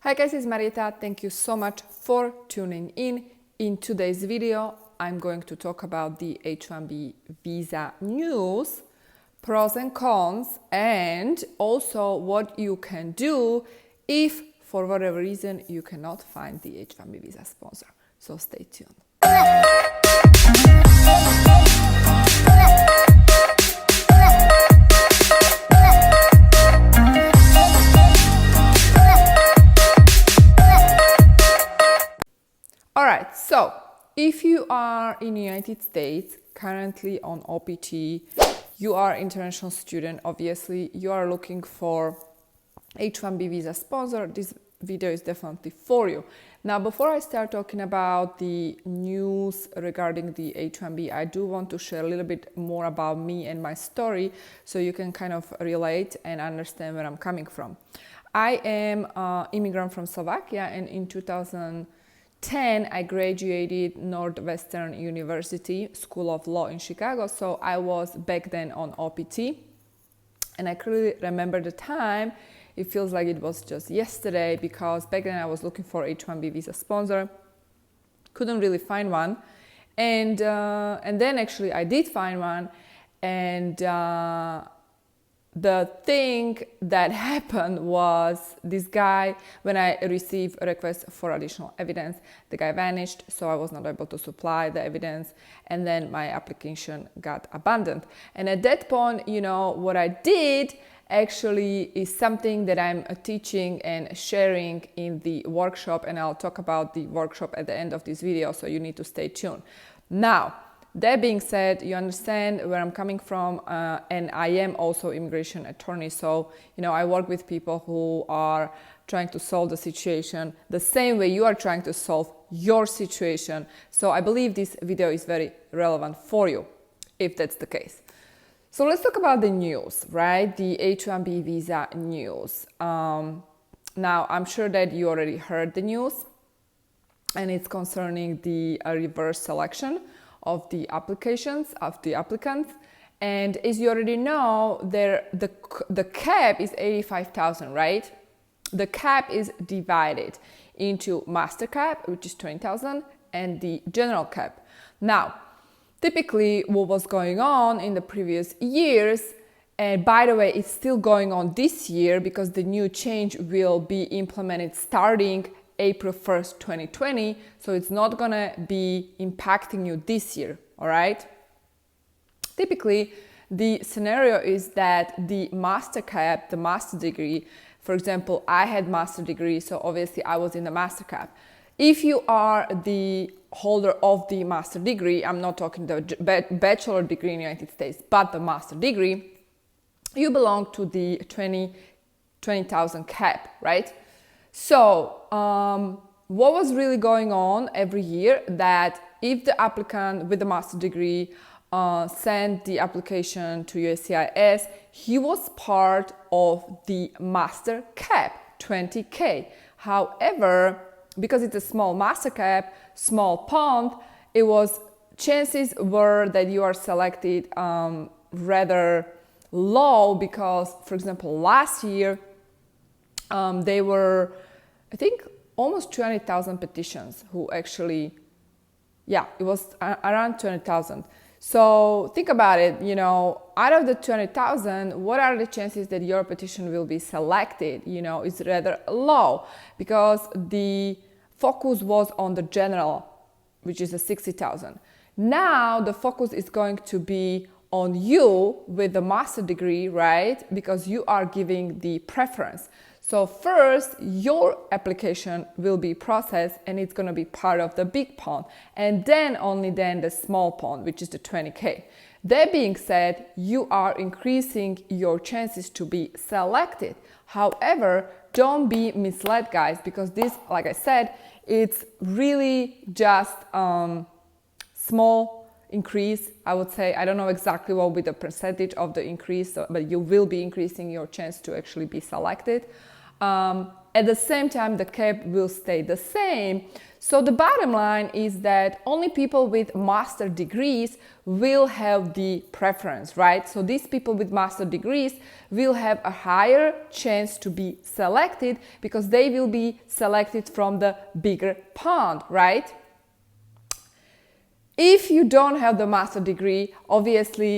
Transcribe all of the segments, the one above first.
Hi guys, it's Marieta. Thank you so much for tuning in. In today's video, I'm going to talk about the H1B visa news, pros and cons, and also what you can do if for whatever reason you cannot find the H1B visa sponsor. So stay tuned. Alright, so if you are in the United States, currently on OPT, you are an international student, obviously, you are looking for H1B visa sponsor, this video is definitely for you. Now, before I start talking about the news regarding the H1B, I do want to share a little bit more about me and my story so you can kind of relate and understand where I'm coming from. I am an immigrant from Slovakia, and in 2010, I graduated Northwestern University School of Law in Chicago. So I was back then on OPT, and I clearly remember the time. It feels like it was just yesterday because back then I was looking for H1B visa sponsor, couldn't really find one, and then actually I did find one, and the thing that happened was this guy, when I received a request for additional evidence, the guy vanished, so I was not able to supply the evidence, and then my application got abandoned. And at that point, you know, what I did actually is something that I'm teaching and sharing in the workshop, and I'll talk about the workshop at the end of this video, so you need to stay tuned. Now, that being said, you understand where I'm coming from, and I am also immigration attorney. So, you know, I work with people who are trying to solve the situation the same way you are trying to solve your situation. So I believe this video is very relevant for you, if that's the case. So let's talk about the news, right? The H1B visa news. Now, I'm sure that you already heard the news, and it's concerning the reverse selection of the applications of the applicants, and as you already know, the cap is 85,000, right? The cap is divided into master cap, which is 20,000, and the general cap. Now, typically, what was going on in the previous years, and by the way, it's still going on this year because the new change will be implemented starting April 1st, 2020, so it's not gonna be impacting you this year, all right? Typically, the scenario is that the master cap, the master degree, for example, I had master degree, so obviously I was in the master cap. If you are the holder of the master degree, I'm not talking the bachelor degree in the United States, but the master degree, you belong to the 20,000 cap, right? So, what was really going on every year that if the applicant with the master degree sent the application to USCIS, he was part of the master cap, 20K. However, because it's a small master cap, small pond, chances were that you are selected rather low because, for example, last year, they were, I think, almost 200,000 petitions who actually, it was around 200,000. So think about it, you know, out of the 200,000, what are the chances that your petition will be selected? You know, it's rather low because the focus was on the general, which is a 60,000. Now the focus is going to be on you with the master degree, right? Because you are giving the preference. So first, your application will be processed and it's going to be part of the big pond, and then only then the small pond, which is the 20K. That being said, you are increasing your chances to be selected. However, don't be misled, guys, because this, like I said, it's really just small increase, I would say. I don't know exactly what will be the percentage of the increase, but you will be increasing your chance to actually be selected. At the same time, the cap will stay the same. So the bottom line is that only people with master degrees will have the preference, right? So these people with master degrees will have a higher chance to be selected because they will be selected from the bigger pond, right? If you don't have the master degree, obviously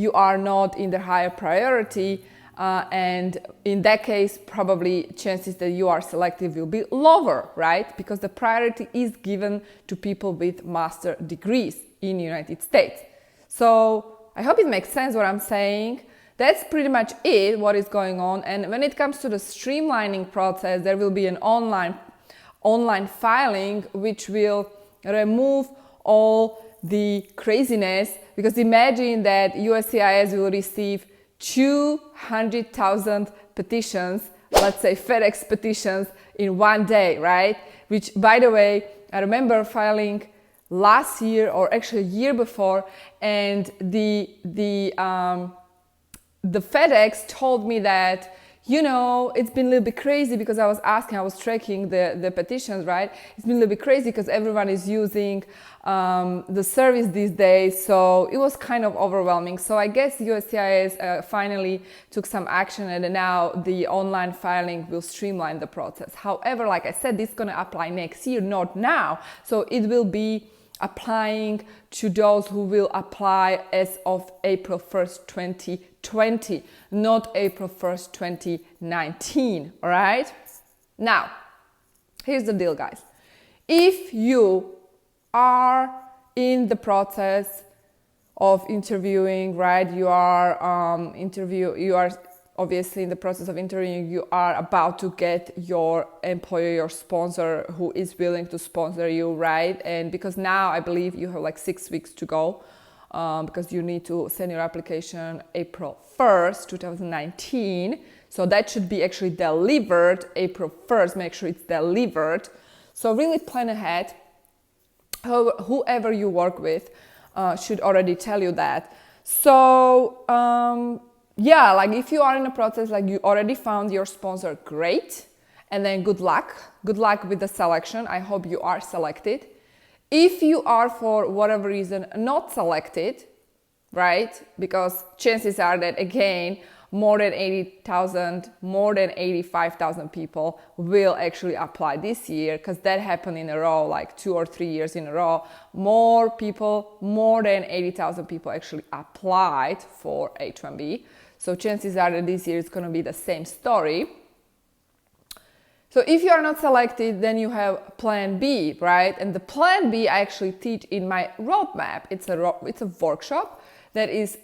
you are not in the higher priority, and in that case, probably chances that you are selected will be lower, right? Because the priority is given to people with master degrees in the United States. So I hope it makes sense what I'm saying. That's pretty much it, what is going on. And when it comes to the streamlining process, there will be an online filing which will remove all the craziness, because imagine that USCIS will receive 200,000 petitions, let's say FedEx petitions in one day, right? Which, by the way, I remember filing last year or actually a year before, and the FedEx told me that, you know, it's been a little bit crazy because I was tracking the petitions, right? It's been a little bit crazy because everyone is using the service these days, so it was kind of overwhelming. So I guess USCIS finally took some action, and now the online filing will streamline the process. However, like I said, this is going to apply next year, not now. So it will be applying to those who will apply as of April 1st, 2020, not April 1st, 2019, all right? Now, here's the deal, guys. If you are in the process of interviewing, right? You are obviously in the process of interviewing, you are about to get your employer, your sponsor who is willing to sponsor you, right? And because now I believe you have like 6 weeks to go, because you need to send your application April 1st, 2019. So that should be actually delivered April 1st, make sure it's delivered. So really plan ahead. Whoever you work with should already tell you that. So yeah, like if you are in a process, like you already found your sponsor, great. And then good luck with the selection. I hope you are selected. If you are for whatever reason not selected, right? Because chances are that again, more than 85,000 people will actually apply this year, because that happened in a row, like 2 or 3 years in a row. More than 80,000 people actually applied for H1B. So chances are that this year it's going to be the same story. So if you are not selected, then you have plan B, right? And the plan B I actually teach in my roadmap. It's a workshop that is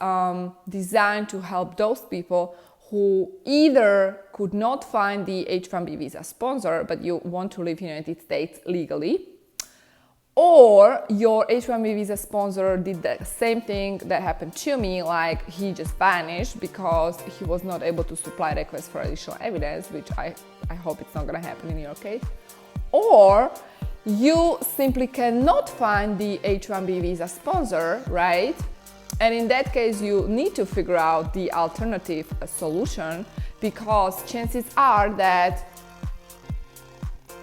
designed to help those people who either could not find the H1B visa sponsor, but you want to live in the United States legally, or your H1B visa sponsor did the same thing that happened to me, like he just vanished because he was not able to supply requests for additional evidence, which I hope it's not gonna happen in your case. Or you simply cannot find the H1B visa sponsor, right? And in that case, you need to figure out the alternative solution, because chances are that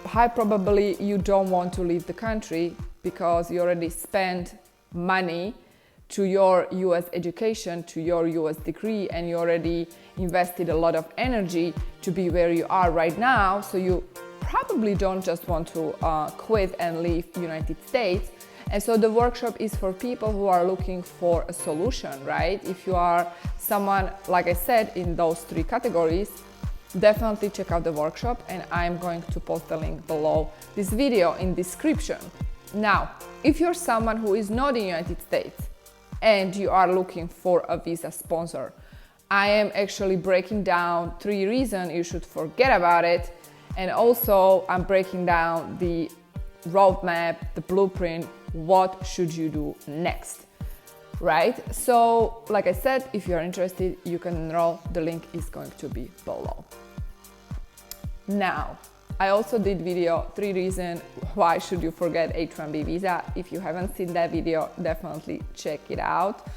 high probably you don't want to leave the country because you already spent money to your US education, to your US degree, and you already invested a lot of energy to be where you are right now. So you probably don't just want to quit and leave the United States. And so the workshop is for people who are looking for a solution, right? If you are someone, like I said, in those 3 categories, definitely check out the workshop, and I'm going to post the link below this video in description. Now, if you're someone who is not in the United States and you are looking for a visa sponsor, I am actually breaking down 3 reasons you should forget about it. And also I'm breaking down the roadmap, the blueprint, what should you do next, right? So like I said, if you're interested, you can enroll. The link is going to be below. Now, I also did video 3 reasons why should you forget H1B visa. If you haven't seen that video, definitely check it out.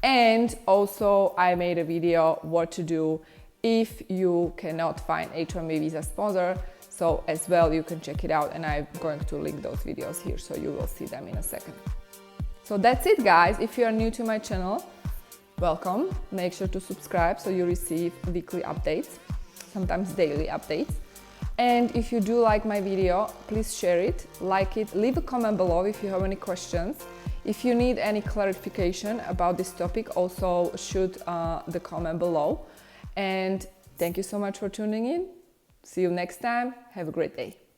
And also I made a video what to do if you cannot find H1B visa sponsor. So as well, you can check it out, and I'm going to link those videos here so you will see them in a second. So that's it, guys. If you are new to my channel, welcome. Make sure to subscribe so you receive weekly updates, sometimes daily updates. And if you do like my video, please share it, like it, leave a comment below if you have any questions. If you need any clarification about this topic, also shoot the comment below. And thank you so much for tuning in. See you next time. Have a great day.